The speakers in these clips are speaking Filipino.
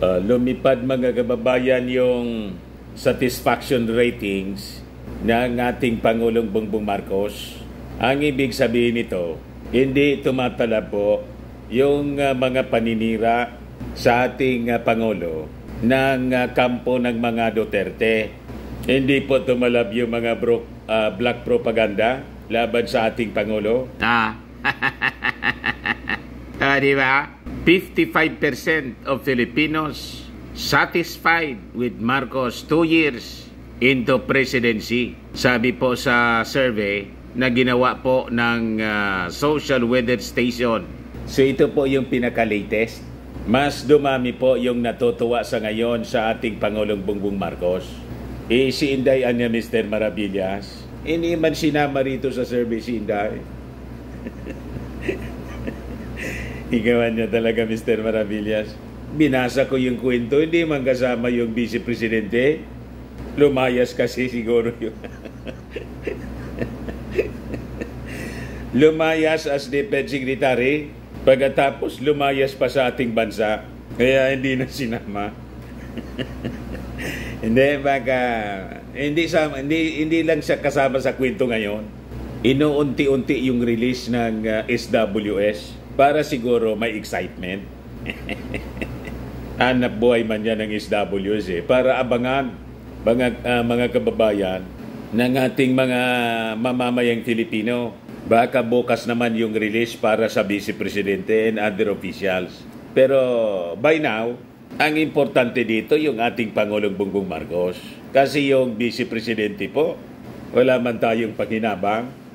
Lumipad mga kababayan yung satisfaction ratings ng ating Pangulong Bongbong Marcos. Ang ibig sabihin nito, hindi tumatala po yung mga paninira sa ating Pangulo ng kampo ng mga Duterte. Hindi po tumalab yung mga black propaganda laban sa ating Pangulo. Di ba? 55% of Filipinos satisfied with Marcos 2 years into presidency. Sabi po sa survey na ginawa po ng Social Weather Station. So ito po yung pinaka-latest. Mas dumami po yung natutuwa sa ngayon sa ating Pangulong Bongbong Marcos. Si Inday Anya Mr. Maravillas, hindi man sinama rito sa survey si Inday. Higawan niya talaga, Mr. Maravillas. Binasa ko yung kwento, hindi man kasama yung Vice Presidente. Lumayas kasi siguro yun. Lumayas as Defense Secretary, pagkatapos lumayas pa sa ating bansa. Kaya hindi na sinama. Hindi lang siya kasama sa kwento ngayon. Inuunti-unti yung release ng SWS. Para siguro may excitement. Hanap buhay man yan ng SWS para abangan mga kababayan ng ating mga mamamayang Filipino. Baka bukas naman yung release para sa Vice Presidente and other officials. Pero by now, ang importante dito yung ating Pangulong Bongbong Marcos. Kasi yung Vice Presidente po, wala man tayong pakinabang.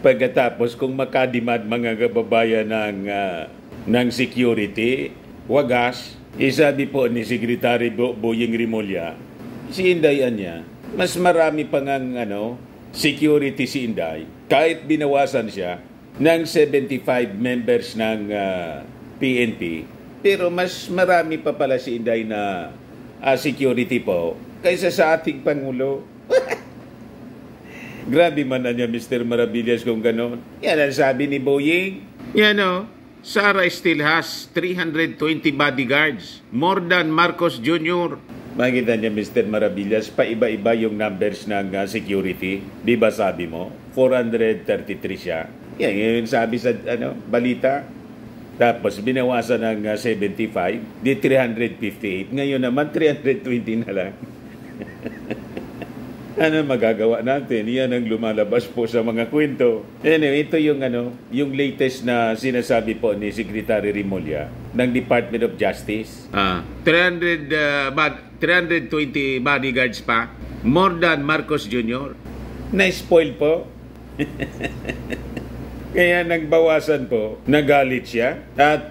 Pagkatapos kung makadimad mga kababayan ng security, wagas, isabi po ni Secretary Boying Rimulya, si Inday Anya, mas marami pa ngang security si Inday, kahit binawasan siya ng 75 members ng PNP, pero mas marami pa pala si Inday na security po kaysa sa ating Pangulo. Grabe man na niya, Mr. Maravillas, kung gano'n. Yan ang sabi ni Boying. Sara still has 320 bodyguards. More than Marcos Jr. Makikita niya, Mr. Maravillas, paiba-iba yung numbers ng security. Di ba sabi mo? 433 siya. Yan yung sabi sa balita. Tapos binawasan ng 75, di 358. Ngayon naman, 320 na lang. Ano magagawa natin? Yan ang lumalabas po sa mga kwento. Anyway, ito yung yung latest na sinasabi po ni Secretary Rimulya ng Department of Justice. 320 bodyguards pa. More than Marcos Jr. Na-spoil po. Kaya nagbawasan po, nagalit siya at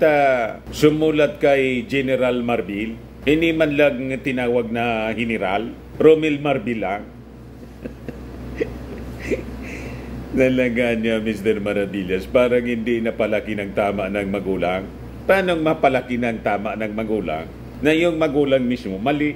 sumulat kay General Marbil. Hindi man lang tinawag na General, Romel Marbil lang. Nalagaan niya, Mr. Maravillas, parang hindi napalaki ng tama ng magulang. Paano mapalaki ng tama ng magulang na yung magulang mismo mali?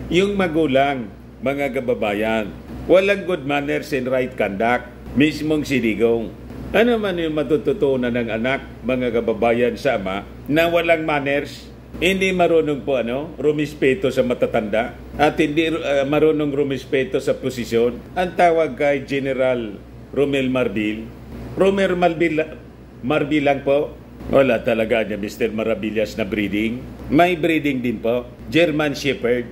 Yung magulang, mga kababayan, walang good manners and right conduct, mismong sinigong. Ano man yung matututunan ng anak, mga kababayan sa ama, na walang manners? Hindi marunong po rumispeto sa matatanda at hindi marunong rumispeto sa posisyon. Ang tawag kay General Romel Marbil. Romel Marbil lang po. Wala talaga niya, Mr. Maravillas, na breeding. May breeding din po. German Shepherd.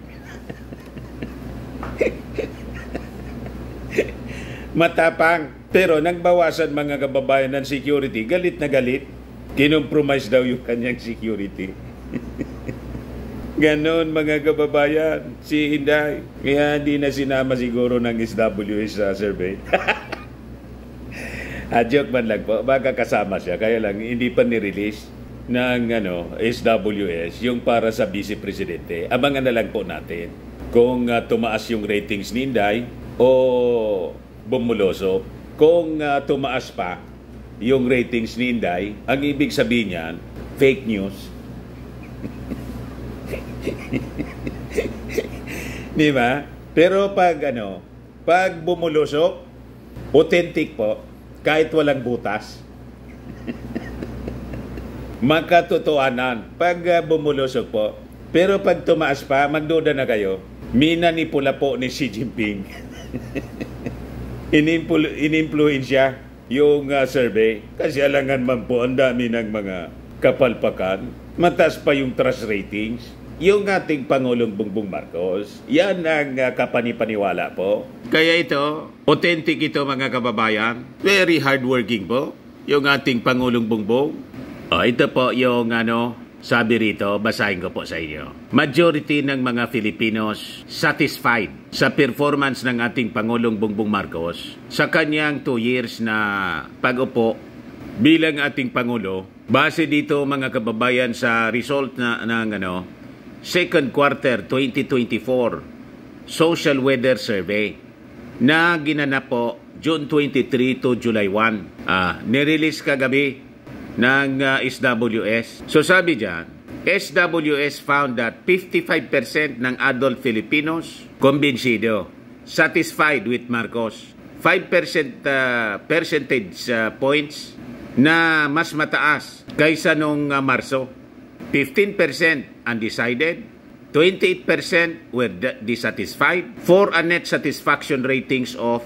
Matapang. Pero nagbawasan mga kababayan ng security. Galit na galit. Kinompromise daw yung kanyang security. Ganon mga kababayan, si Inday. Kaya hindi na sinama siguro ng SWS sa survey. Joke man lang po, baka kasama siya. Kaya lang hindi pa ni-release ng SWS yung para sa Vice Presidente. Abangan na lang po natin kung tumaas yung ratings ni Inday o bumuloso. Kung tumaas pa yung ratings ni Inday, ang ibig sabihin niyan, fake news. Di ba? Pero pag bumulusok, authentic po. kahit walang butas. Makatotohanan, pag bumulusok po. Pero pag tumaas pa, magduda na kayo. Minanipula po ni Xi Jinping. Inimpluensya yung survey. Kasi alangan man po, ang dami ng mga kapalpakan. Mataas pa yung trust ratings. Yung ating Pangulong Bongbong Marcos, yan ang kapanipaniwala po. Kaya ito, authentic ito mga kababayan. Very hardworking po, yung ating Pangulong Bongbong. Ito po yung sabi rito, basahin ko po sa inyo. Majority ng mga Filipinos satisfied sa performance ng ating Pangulong Bongbong Marcos sa kanyang 2 years na pag-upo bilang ating Pangulo. Base dito mga kababayan sa result ng second quarter 2024 social weather survey na ginanap po June 23 to July 1. Nirelease kagabi ng SWS. So sabi dyan, SWS found that 55% ng adult Filipinos kumbinsido, satisfied with Marcos. 5% percentage points na mas mataas kaysa nung Marso. 15% undecided, 28% were dissatisfied, for a net satisfaction ratings of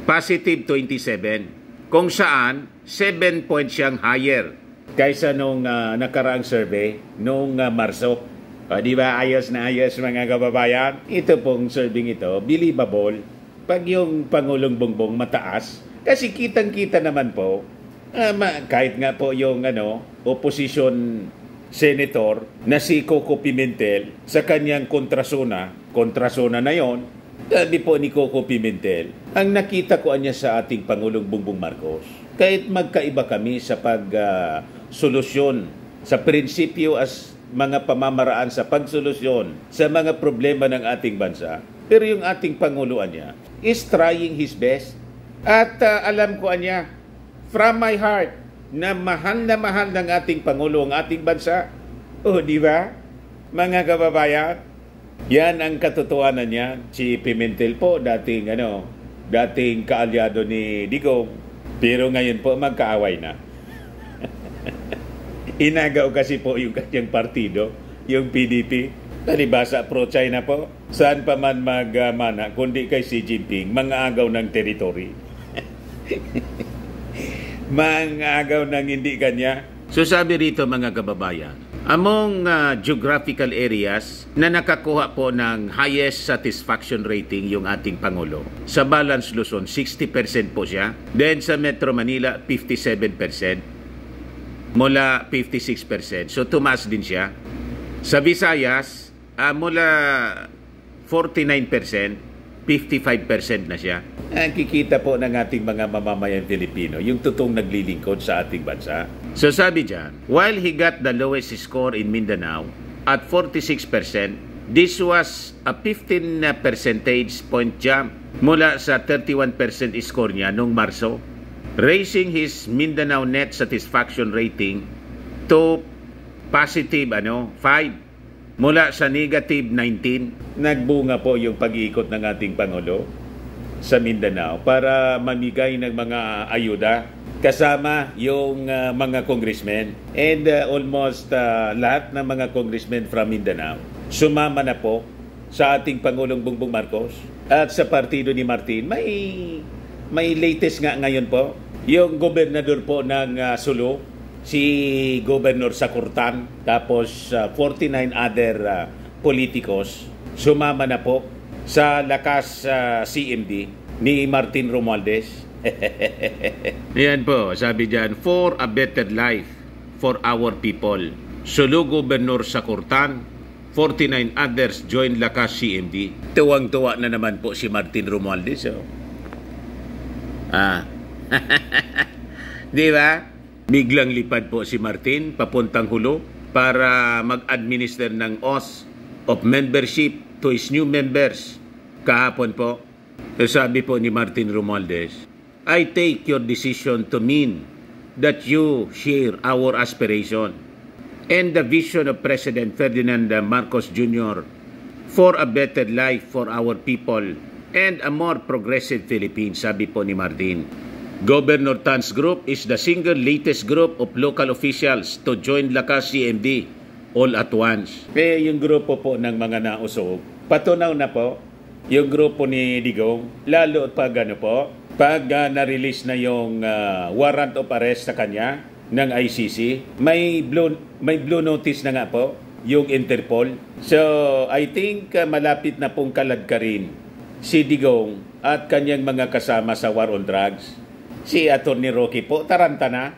positive 27, kung saan 7 points siyang higher kaysa nung nakaraang survey nung Marso. Di ba ayos na ayos mga kababayan? Ito pong survey ito, believable pag yung Pangulong Bongbong mataas. Kasi kitang-kita naman po, kahit nga po yung opposition senator na si Coco Pimentel sa kanyang kontrasona na yon, sabi po ni Coco Pimentel, ang nakita ko niya sa ating Pangulong Bongbong Marcos, kahit magkaiba kami sa pag-solusyon, sa prinsipyo as mga pamamaraan sa pagsolusyon sa mga problema ng ating bansa, pero yung ating Panguluan niya is trying his best. At alam ko niya, from my heart, na mahal ng ating Pangulo ang ating bansa. Di ba? Mga kababayan, yan ang katotohanan niya. Si Pimentel po, dating kaalyado ni Digong. Pero ngayon po, magkaaway na. Inagaw kasi po yung kanyang partido, yung PDP. Talibasa pro-China po. Saan pa man magmana, kundi kay Xi Jinping, mga agaw ng teritoryo. Mangagaw ng hindi kanya. So sabi rito mga kababayan, among geographical areas na nakakuha po ng highest satisfaction rating yung ating Pangulo. Sa Balance Luzon, 60% po siya. Then sa Metro Manila, 57%. Mula 56%. So tumaas din siya. Sa Visayas, mula 49%. 55% na siya. Ang kikita po ng ating mga mamamayan Pilipino, yung totoong naglilingkod sa ating bansa. So sabi dyan, while he got the lowest score in Mindanao at 46%, this was a 15 percentage point jump mula sa 31% score niya noong Marso, raising his Mindanao net satisfaction rating to positive 5. Mula sa negative 19, nagbunga po yung pag-iikot ng ating Pangulo sa Mindanao para mamigay ng mga ayuda kasama yung mga congressmen. And almost lahat ng mga congressmen from Mindanao sumama na po sa ating Pangulong Bongbong Marcos. At sa partido ni Martin, may latest nga ngayon po, yung gobernador po ng Sulu, si Governor Sakurtan, tapos 49 other politikos sumama na po sa lakas CMD ni Martin Romualdez. Yan po, sabi dyan, for a better life for our people. Sulu Governor Sakurtan, 49 others joined lakas CMD. Tuwang-tuwa na naman po si Martin Romualdez. Di ba? Biglang lipad po si Martin papuntang Hulo para mag-administer ng oath of membership to his new members. Kahapon po, sabi po ni Martin Romualdez, I take your decision to mean that you share our aspiration and the vision of President Ferdinand Marcos Jr. for a better life for our people and a more progressive Philippines, sabi po ni Martin. Governor Tan's group is the single latest group of local officials to join Lakas CMD all at once. Yung grupo po ng mga nausog, patunaw na po yung grupo ni Digong, lalo pag pag na-release na yung warrant of arrest sa kanya ng ICC, may blue notice na nga po yung Interpol. So, I think malapit na pong kaladkarin si Digong at kanyang mga kasama sa war on drugs. Si Atty. Rocky po, taranta na.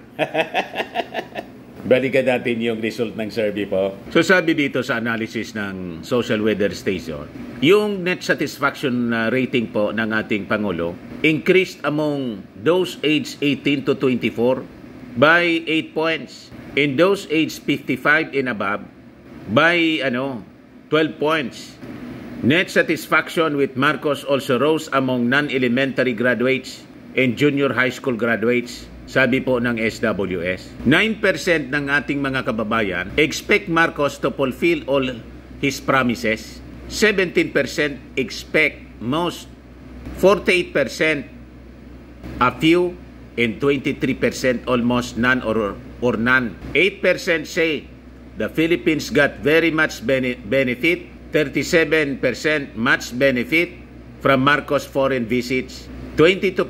Balikan natin yung result ng survey po. So sabi dito sa analysis ng Social Weather Station, yung net satisfaction rating po ng ating Pangulo increased among those aged 18 to 24 by 8 points. In those aged 55 and above, by 12 points. Net satisfaction with Marcos also rose among non-elementary graduates and junior high school graduates, sabi po ng SWS. 9% ng ating mga kababayan expect Marcos to fulfill all his promises. 17% expect most, 48% a few, and 23% almost none or none. 8% say the Philippines got very much benefit. 37% much benefit from Marcos foreign visits. 22%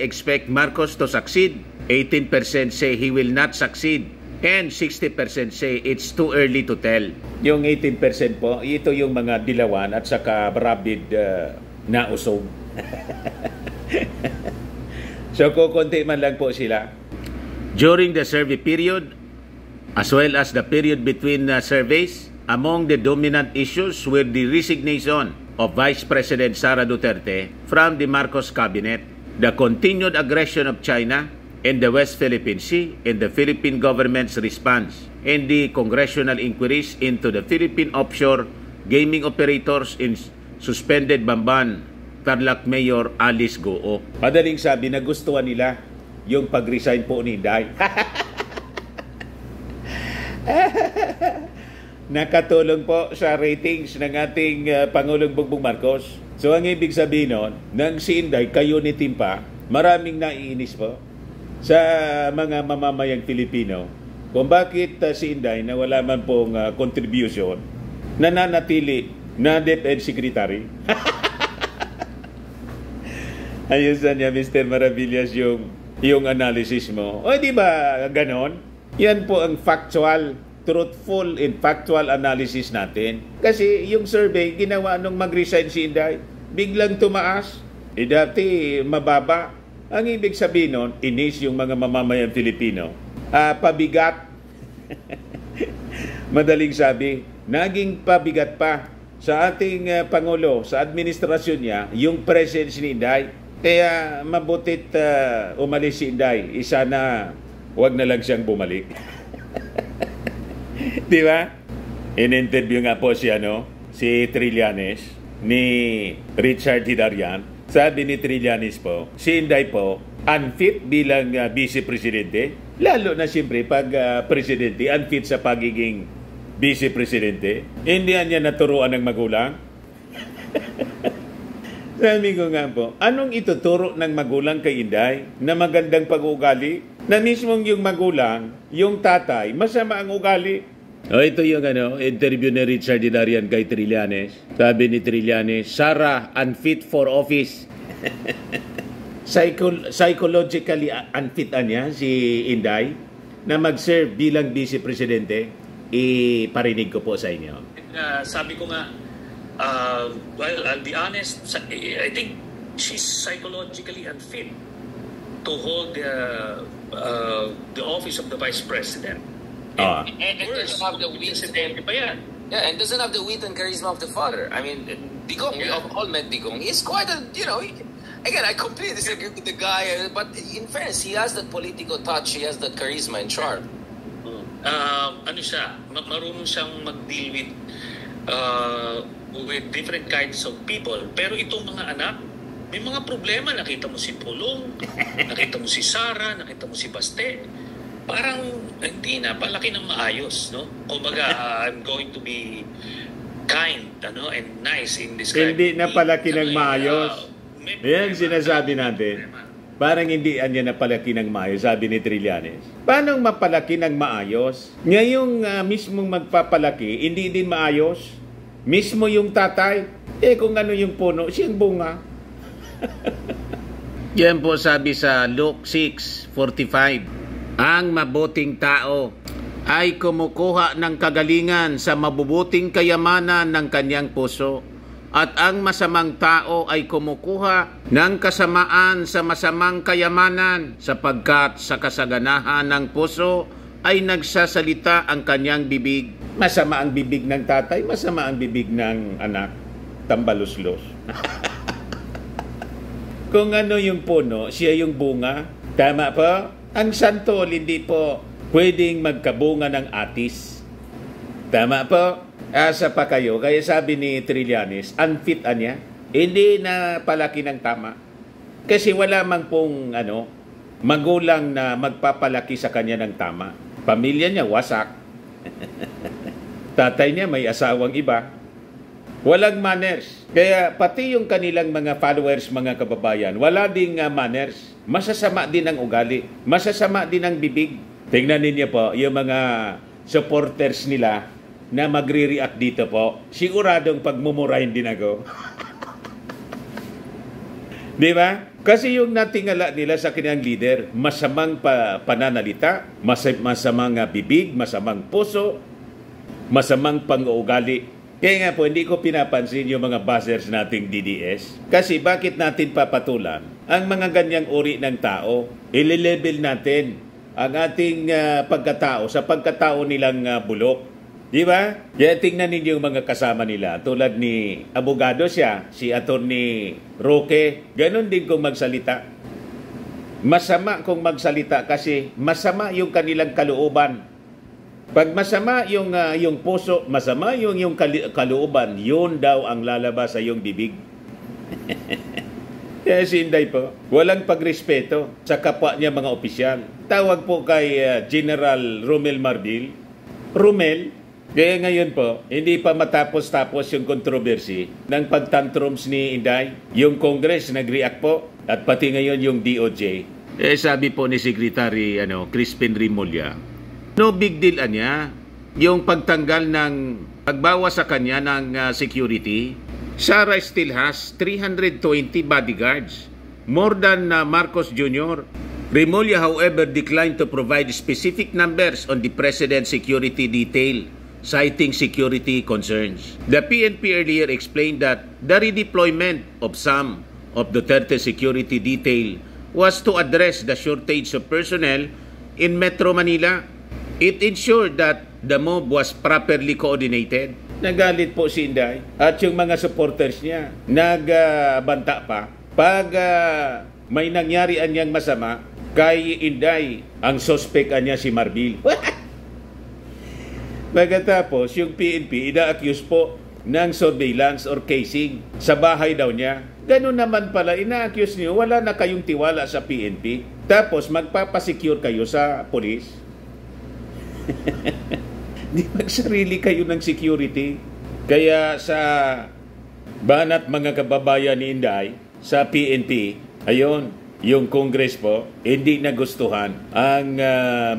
expect Marcos to succeed. 18% say he will not succeed. And 60% say it's too early to tell. Yung 18% po, ito yung mga dilawan at saka rabid na usog. So kukunti man lang po sila. During the survey period, as well as the period between surveys, among the dominant issues were the resignation of Vice President Sara Duterte from the Marcos cabinet, the continued aggression of China in the West Philippine Sea, and the Philippine government's response, and the congressional inquiries into the Philippine offshore gaming operators in suspended Bamban, Tarlac Mayor Alice Goo. Madaling sabi, nagustuhan nila yung pag-resign po ni Inday. Nakatulong po sa ratings ng ating Pangulong Bongbong Marcos. So ang ibig sabihin nun, nang si Inday, kayo ni Timpa, maraming naiinis po sa mga mamamayang Pilipino kung bakit si Inday na wala man pong contribution, nananatili na DepEd Secretary. Ayusan niya, Mr. Maravillas, yung analysis mo. O di ba ganon? Yan po ang factual, truthful and factual analysis natin. Kasi yung survey, ginawa nung mag-resign si Inday, biglang tumaas. Dati mababa. Ang ibig sabihin nun, inis yung mga mamamayang Filipino. Pabigat. Madaling sabi, naging pabigat pa sa ating Pangulo, sa administrasyon niya, yung presence ni Inday. Kaya mabutit umalis si Inday. Isa na, wag na lang siyang bumalik. Di ba? In-interview nga po si Trillanes ni Richard Hidarian. Sabi ni Trillanes po, si Inday po, unfit bilang Vice Presidente. Lalo na siyempre pag Presidente, unfit sa pagiging Vice Presidente. Hindi niya naturuan ng magulang. Sabi ko nga po, anong ituturo ng magulang kay Inday na magandang pag-uugali? Na mismong yung magulang, yung tatay, masama ang ugali. Ito yung interview ni Richard Hidarian kay Trillanes. Sabi ni Trillanes, Sara, unfit for office. Psychologically unfit niya si Inday na mag-serve bilang Vice Presidente. Iparinig ko po sa inyo. Sabi ko nga, well, I'll be honest, I think she's psychologically unfit to hold the office of the Vice President. And doesn't have the wit. Yeah, and doesn't have the wit and charisma of the father. I mean, Digong, we have all met Digong. He's quite a, again, I completely disagree with the guy, but in fairness, he has that political touch, he has that charisma and charm. Marunong siyang mag-deal with different kinds of people. Pero itong mga anak, may mga problema. Nakita mo si Pulong, nakita mo si Sara, nakita mo si Baste. Parang hindi na palaki ng maayos, no? Kumbaga, I'm going to be kind, and nice in this. Hindi na palaki ng maayos. Yan sinasabi natin. Parang hindi anya napalaki ng maayos, sabi ni Trillanes. Paano mapalaki ng maayos? Ngayong mismong magpapalaki, hindi din maayos. Mismo yung tatay, kung ano yung puno, siyang bunga. Yan po sabi sa Luke 6:45. Ang mabuting tao ay kumukuha ng kagalingan sa mabubuting kayamanan ng kanyang puso. At ang masamang tao ay kumukuha ng kasamaan sa masamang kayamanan, sapagkat sa kasaganahan ng puso ay nagsasalita ang kanyang bibig. Masama ang bibig ng tatay, masama ang bibig ng anak. Tambaluslos. Kung ano yung puno, siya yung bunga. Tama po? Ang santol hindi po pwedeng magkabunga ng atis. Tama po? Asa pa kayo, kaya sabi ni Trillanes, unfit niya, hindi na palaki ng tama. Kasi wala man pong magulang na magpapalaki sa kanya ng tama. Pamilya niya wasak. Tatay niya may asawang iba. Walang manners. Kaya pati yung kanilang mga followers, mga kababayan, wala ding manners. Masasama din ang ugali. Masasama din ang bibig. Tingnan ninyo po, yung mga supporters nila na magre-react dito po, siguradong pagmumurahin din ako. Di ba? Kasi yung natingala nila sa kanyang leader, masamang pananalita, masamang bibig, masamang puso, masamang pang-uugali. Kaya nga po, hindi ko pinapansin yung mga buzzers nating DDS. Kasi bakit natin papatulan ang mga ganyang uri ng tao? Ile-level natin ang ating pagkatao sa pagkatao nilang bulok. Di ba? Kaya tingnan ninyo yung mga kasama nila. Tulad ni abogado siya, si Attorney Roque. Ganon din kung magsalita. Masama kung magsalita kasi masama yung kanilang kalooban. Pag masama yung puso, masama yung kalooban, yun daw ang lalabas sa iyong bibig. Kaya si Inday po, walang pagrespeto sa kapwa niya mga opisyal. Tawag po kay General Romel Marbil. Romel, kaya ngayon po, hindi pa matapos-tapos yung controversy ng pagtantrums ni Inday. Yung Congress nag-react po at pati ngayon yung DOJ. Sabi po ni Secretary Crispin Rimulya, no big deal niya yung pagtanggal ng pagbawas sa kanya ng security. Sara still has 320 bodyguards, more than Marcos Jr. Rimulya, however, declined to provide specific numbers on the President's security detail, citing security concerns. The PNP earlier explained that the redeployment of some of Duterte's security detail was to address the shortage of personnel in Metro Manila. It ensured that the move was properly coordinated. Nagalit po si Inday at yung mga supporters niya. Nagbanta pa. Pag may nangyari anyang masama, kay Inday, ang suspect niya si Marbil. Pagkatapos, yung PNP, ina-accuse po ng surveillance or casing sa bahay daw niya. Ganun naman pala, ina-accuse niyo, wala na kayong tiwala sa PNP. Tapos, magpapasecure kayo sa police. Di magsarili kayo ng security. Kaya sa banat mga kababayan ni Inday, sa PNP, ayun, yung Congress po, hindi nagustuhan ang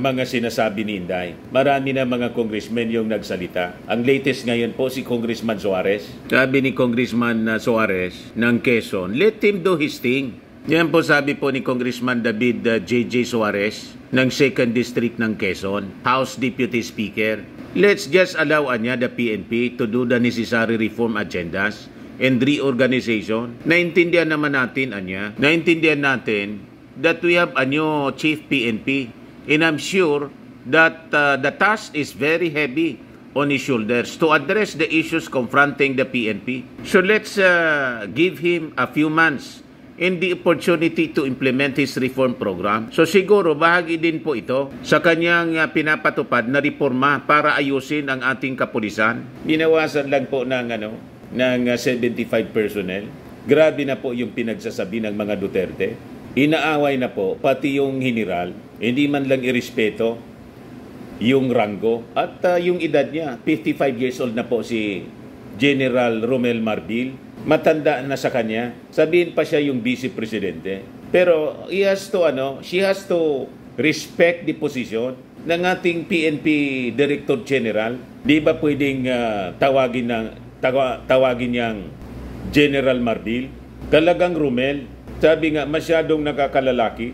mga sinasabi ni Inday. Marami na mga congressmen yung nagsalita. Ang latest ngayon po si Congressman Suarez. Sabi ni Congressman Suarez ng Quezon, let him do his thing. Yan po sabi po ni Congressman David J.J. Suarez ng 2nd District ng Quezon, House Deputy Speaker. Let's just allow the PNP to do the necessary reform agendas and reorganization. Naintindihan naman natin, naintindihan natin that we have a new Chief PNP. And I'm sure that the task is very heavy on his shoulders to address the issues confronting the PNP. So let's give him a few months and the opportunity to implement his reform program. So siguro bahagi din po ito sa kanyang pinapatupad na reforma para ayusin ang ating kapulisan. Binawasan lang po ng 75 personnel. Grabe na po yung pinagsasabi ng mga Duterte. Inaaway na po pati yung general. Hindi man lang irespeto yung ranggo at yung edad niya. 55 years old na po si General Romel Marbil. Matanda na sa kanya. Sabihin pa siya yung vice presidente. Pero she has to respect the position ng ating PNP Director General. Di ba pwedeng tawagin niyang General Mardil? Talagang Romel, sabi nga masyadong nakakalalaki.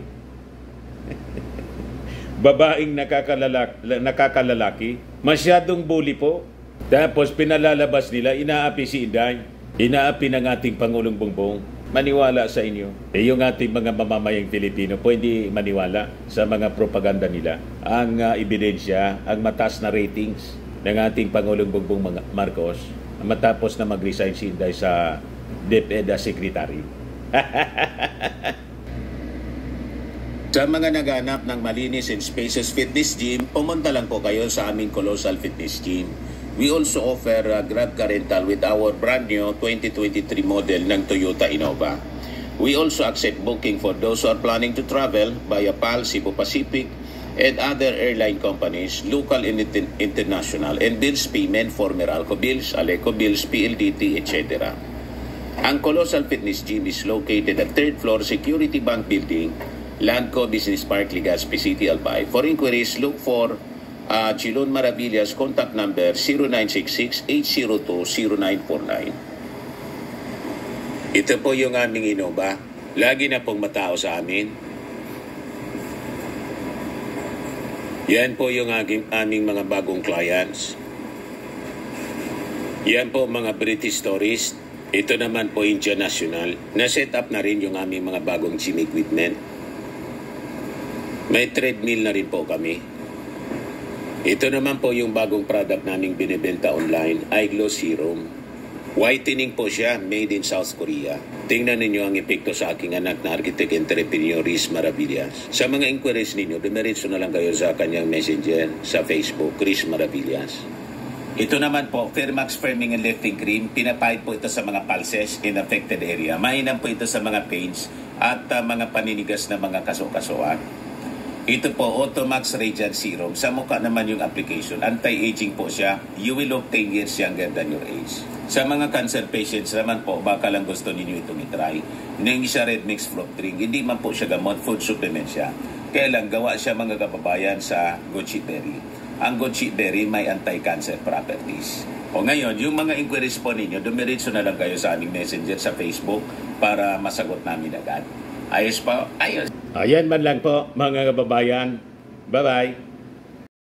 Babaeng nakakalalaki, masyadong bully po. Tapos pinalalabas nila, inaapi si Inday, inaapi ng ating Pangulong Bongbong. Maniwala sa inyo. Yung ating mga mamamayang Pilipino, pwede maniwala sa mga propaganda nila. Ang ebidensya, ang mataas na ratings ng ating Pangulong Bongbong Marcos matapos na mag-resign si Inday sa DepEd Secretary. Sa mga naghanap ng malinis and spacious fitness gym, pumunta lang po kayo sa aming Colossal Fitness Gym. We also offer Grab Car Rental with our brand new 2023 model ng Toyota Innova. We also accept booking for those who are planning to travel via PAL, Cebu Pacific, and other airline companies, local and international, and bills payment for Meralco Bills, Aleco Bills, PLDT, etc. Ang Colossal Fitness Gym is located at 3rd floor Security Bank Building, Landco Business Park, Legazpi City, Albay. For inquiries, look for Chilon Maravillas, contact number 0966-802-0949. Ito po yung aming Innova. Lagi na pong matao sa amin. Yan po yung aming mga bagong clients. Yan po mga British tourist. Ito naman po international. Na-set up na rin yung aming mga bagong gym equipment. May treadmill na rin po kami. Ito naman po yung bagong product naming binibenta online, iGlow Serum. Whitening po siya, made in South Korea. Tingnan ninyo ang epekto sa aking anak na architect entrepreneur, Chris Maravillas. Sa mga inquiries ninyo, dumiretso na lang kayo sa kanyang messenger sa Facebook, Chris Maravillas. Ito naman po, Fairmax Firming and Lifting Cream. Pinapahid po ito sa mga pulses in affected area. Mainam po ito sa mga pains at mga paninigas na mga kaso-kasuan. Ito po, Automax Radiant Serum. Sa mukha naman yung application. Anti-aging po siya. You will look 10 years younger than your age. Sa mga cancer patients naman po, baka lang gusto ninyo itong itry. Hindi siya red mix fruit drink. Hindi man po siya gamot. Food supplement siya. Kaya lang, gawa siya mga kababayan sa goji berry. Ang goji berry may anti-cancer properties. O ngayon, yung mga inquiries po ninyo, dumiretso na lang kayo sa aming messenger sa Facebook para masagot namin agad. Ayos po? Ayos. Ayan man lang po, mga kababayan. Bye-bye.